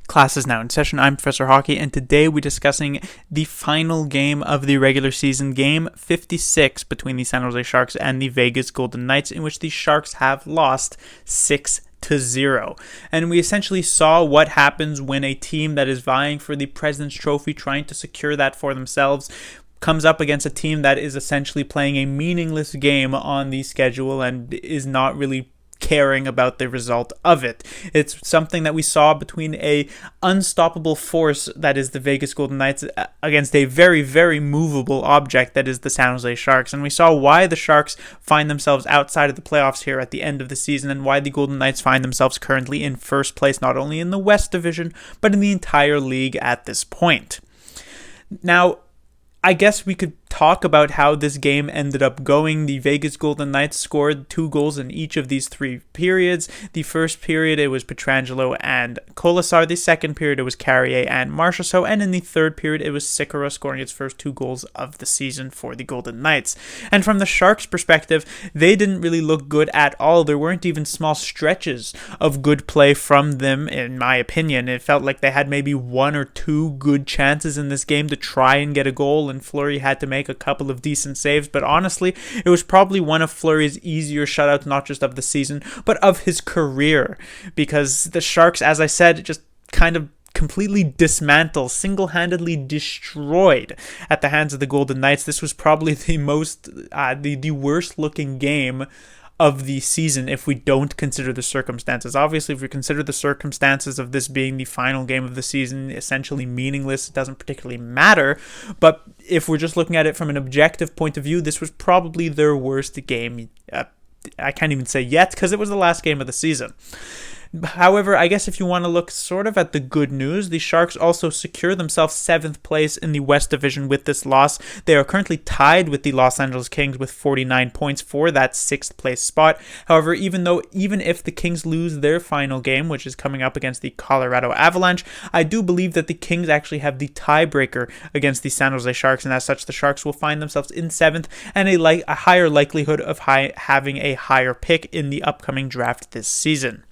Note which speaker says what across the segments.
Speaker 1: Class is now in session. I'm Professor Hockey, and today we're discussing the final game of the regular season, game 56 between the San Jose Sharks and the Vegas Golden Knights, in which the Sharks have lost 6-0. And we essentially saw what happens when a team that is vying for the President's Trophy, trying to secure that for themselves, comes up against a team that is essentially playing a meaningless game on the schedule and is not really caring about the result of it. It's something that we saw between a unstoppable force that is the Vegas Golden Knights against a very, very movable object that is the San Jose Sharks. And we saw why the Sharks find themselves outside of the playoffs here at the end of the season, and why the Golden Knights find themselves currently in first place, not only in the West Division, but in the entire league at this point. Now, I guess we could talk about how this game ended up going. The Vegas Golden Knights scored 2 goals in each of these 3 periods. The first period, it was Pietrangelo and Kolesar. The second period, it was Carrier and Marchessault. And in the third period, it was Sikora scoring its first 2 goals of the season for the Golden Knights. And from the Sharks' perspective, they didn't really look good at all. There weren't even small stretches of good play from them, in my opinion. It felt like they had maybe 1 or 2 good chances in this game to try and get a goal, and Fleury had to make a couple of decent saves, but honestly, it was probably one of Fleury's easier shutouts, not just of the season, but of his career, because the Sharks, as I said, just kind of completely dismantled, single-handedly destroyed at the hands of the Golden Knights. This was probably the worst-looking game of the season if we don't consider the circumstances. Obviously, if we consider the circumstances of this being the final game of the season, essentially meaningless, it doesn't particularly matter. But if we're just looking at it from an objective point of view, this was probably their worst game. I can't even say yet, because it was the last game of the season. However, I guess if you want to look sort of at the good news, the Sharks also secure themselves 7th place in the West Division with this loss. They are currently tied with the Los Angeles Kings with 49 points for that 6th place spot. However, even if the Kings lose their final game, which is coming up against the Colorado Avalanche, I do believe that the Kings actually have the tiebreaker against the San Jose Sharks, and as such, the Sharks will find themselves in 7th and a higher likelihood of having a higher pick in the upcoming draft this season.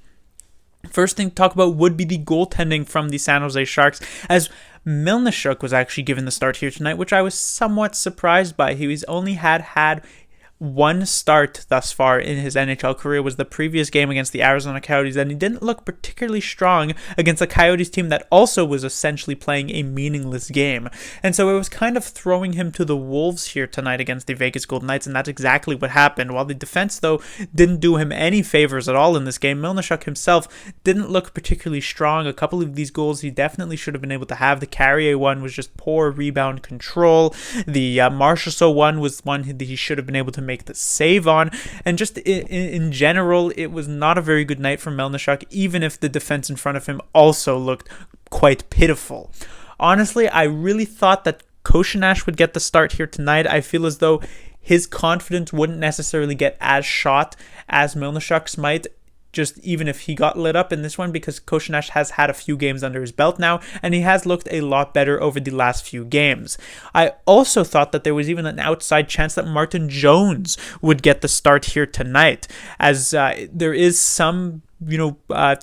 Speaker 1: First thing to talk about would be the goaltending from the San Jose Sharks, as Melnichuk was actually given the start here tonight, which I was somewhat surprised by. He's only had 1 start thus far in his NHL career, was the previous game against the Arizona Coyotes, and he didn't look particularly strong against a Coyotes team that also was essentially playing a meaningless game. And so it was kind of throwing him to the wolves here tonight against the Vegas Golden Knights, and that's exactly what happened. While the defense, though, didn't do him any favors at all in this game, Melnichuk himself didn't look particularly strong. A couple of these goals he definitely should have been able to have. The Carrier one was just poor rebound control. The Marchessault one was one that he should have been able to make the save on, and just in general, it was not a very good night for Melnichuk, even if the defense in front of him also looked quite pitiful. Honestly, I really thought that Koshinash would get the start here tonight. I feel as though his confidence wouldn't necessarily get as shot as Melnichuk's might, just even if he got lit up in this one, because Koshinash has had a few games under his belt now, and he has looked a lot better over the last few games. I also thought that there was even an outside chance that Martin Jones would get the start here tonight, as there is some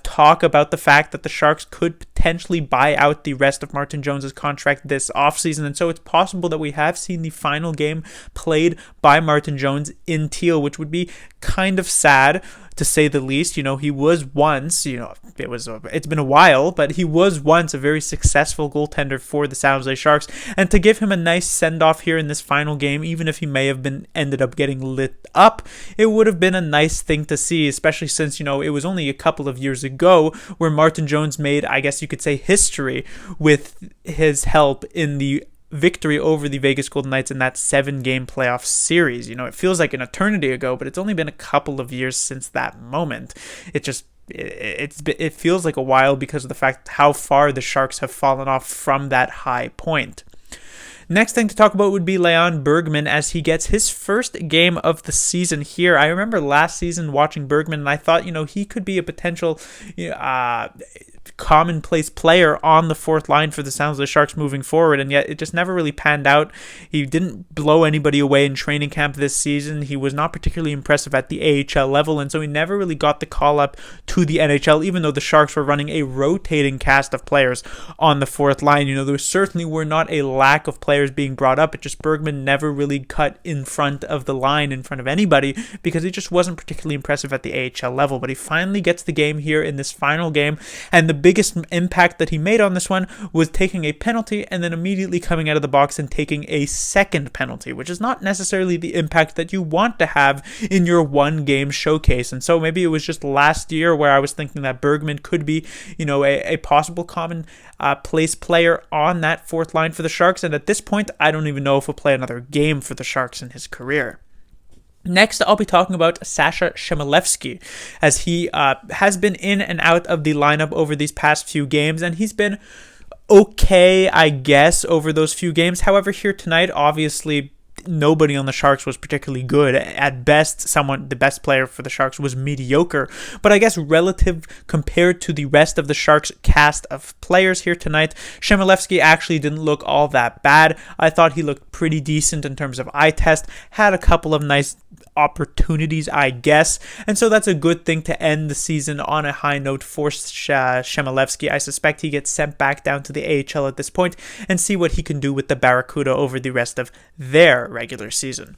Speaker 1: talk about the fact that the Sharks could potentially buy out the rest of Martin Jones' contract this offseason, and so it's possible that we have seen the final game played by Martin Jones in teal, which would be kind of sad, to say the least. He was once, it's been a while, but he was once a very successful goaltender for the San Jose Sharks, and to give him a nice send-off here in this final game, even if he may have ended up getting lit up, it would have been a nice thing to see, especially since, it was only a couple of years ago where Martin Jones made, I guess you could say, history with his help in the victory over the Vegas Golden Knights in that 7-game playoff series. It feels like an eternity ago, but it's only been a couple of years since that moment. It feels like a while because of the fact how far the Sharks have fallen off from that high point. Next thing to talk about would be Leon Bergman, as he gets his first game of the season here. I remember last season watching Bergman, and I thought, he could be a potential commonplace player on the fourth line for the San Jose Sharks moving forward, and yet it just never really panned out. He didn't blow anybody away in training camp this season. He was not particularly impressive at the AHL level, and so he never really got the call up to the NHL, even though the Sharks were running a rotating cast of players on the fourth line. There certainly were not a lack of players being brought up. It just Bergman never really cut in front of the line, in front of anybody, because he just wasn't particularly impressive at the AHL level. But he finally gets the game here in this final game, and the biggest impact that he made on this one was taking a penalty and then immediately coming out of the box and taking a second penalty, which is not necessarily the impact that you want to have in your one game showcase. And so maybe it was just last year where I was thinking that Bergman could be, a possible common place player on that fourth line for the Sharks. And at this point, I don't even know if he'll play another game for the Sharks in his career. Next, I'll be talking about Sasha Chmelevski, as he has been in and out of the lineup over these past few games, and he's been okay, I guess, over those few games. However, here tonight, obviously, nobody on the Sharks was particularly good. At best, the best player for the Sharks was mediocre. But I guess relative compared to the rest of the Sharks cast of players here tonight, Chmelevski actually didn't look all that bad. I thought he looked pretty decent in terms of eye test, had a couple of nice opportunities, I guess, and so that's a good thing to end the season on a high note for Chmelevski. I suspect he gets sent back down to the AHL at this point and see what he can do with the Barracuda over the rest of their regular season.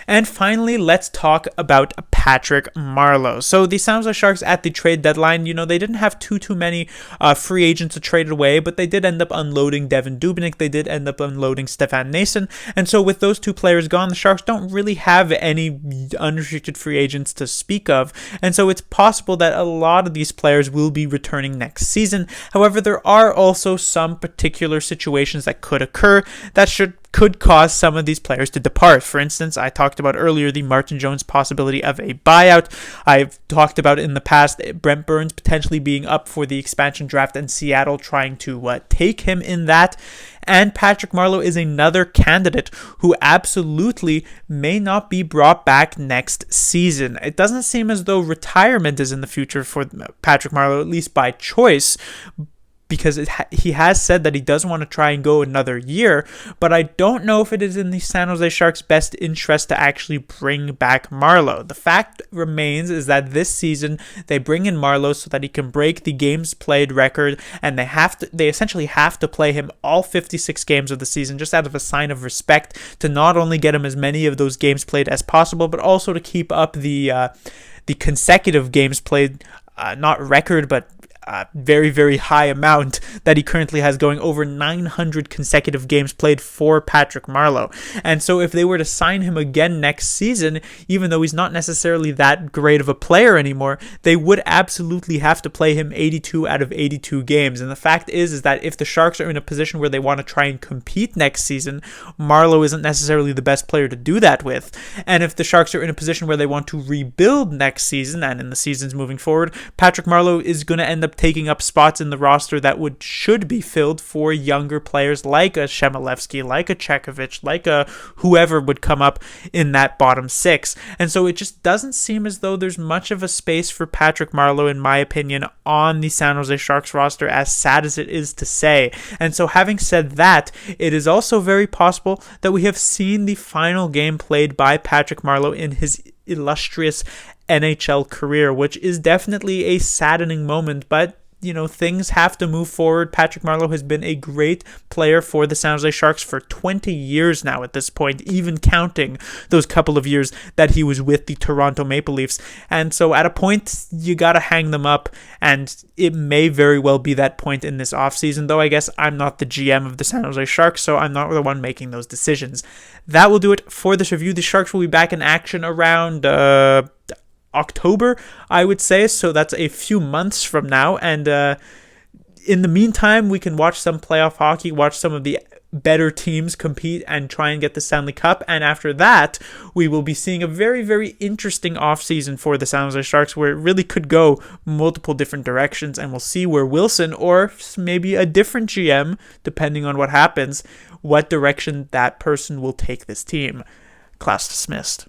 Speaker 1: And finally, let's talk about Patrick Marleau. So the San Jose Sharks at the trade deadline, they didn't have too many free agents to trade away, but they did end up unloading Devan Dubnyk. They did end up unloading Stefan Noesen. And so with those two players gone, the Sharks don't really have any unrestricted free agents to speak of. And so it's possible that a lot of these players will be returning next season. However, there are also some particular situations that could occur that could cause some of these players to depart. For instance, I talked about earlier the Martin Jones possibility of a buyout. I've talked about in the past Brent Burns potentially being up for the expansion draft and Seattle trying to take him in that. And Patrick Marleau is another candidate who absolutely may not be brought back next season. It doesn't seem as though retirement is in the future for Patrick Marleau, at least by choice, because he has said that he doesn't want to try and go another year, but I don't know if it is in the San Jose Sharks' best interest to actually bring back Marleau. The fact remains is that this season they bring in Marleau so that he can break the games played record, and they essentially have to play him all 56 games of the season just out of a sign of respect, to not only get him as many of those games played as possible, but also to keep up the consecutive games played, not record, but very, very high amount that he currently has, going over 900 consecutive games played for Patrick Marleau. And so if they were to sign him again next season, even though he's not necessarily that great of a player anymore, they would absolutely have to play him 82 out of 82 games. And the fact is that if the Sharks are in a position where they want to try and compete next season, Marleau isn't necessarily the best player to do that with. And if the Sharks are in a position where they want to rebuild next season and in the seasons moving forward, Patrick Marleau is going to end up taking up spots in the roster that should be filled for younger players like a Chmelevski, like a Chekovich, like a whoever would come up in that bottom six. And so it just doesn't seem as though there's much of a space for Patrick Marleau, in my opinion, on the San Jose Sharks roster, as sad as it is to say. And so having said that, it is also very possible that we have seen the final game played by Patrick Marleau in his illustrious NHL career, which is definitely a saddening moment, but things have to move forward. Patrick Marleau has been a great player for the San Jose Sharks for 20 years now at this point, even counting those couple of years that he was with the Toronto Maple Leafs. And so at a point, you got to hang them up, and it may very well be that point in this offseason, though I guess I'm not the GM of the San Jose Sharks, so I'm not the one making those decisions. That will do it for this review. The Sharks will be back in action around October, I would say, so that's a few months from now, and in the meantime we can watch some playoff hockey, watch some of the better teams compete and try and get the Stanley Cup, and after that we will be seeing a very, very interesting offseason for the San Jose Sharks, where it really could go multiple different directions, and we'll see where Wilson, or maybe a different GM, depending on what happens, what direction that person will take this team. Class dismissed.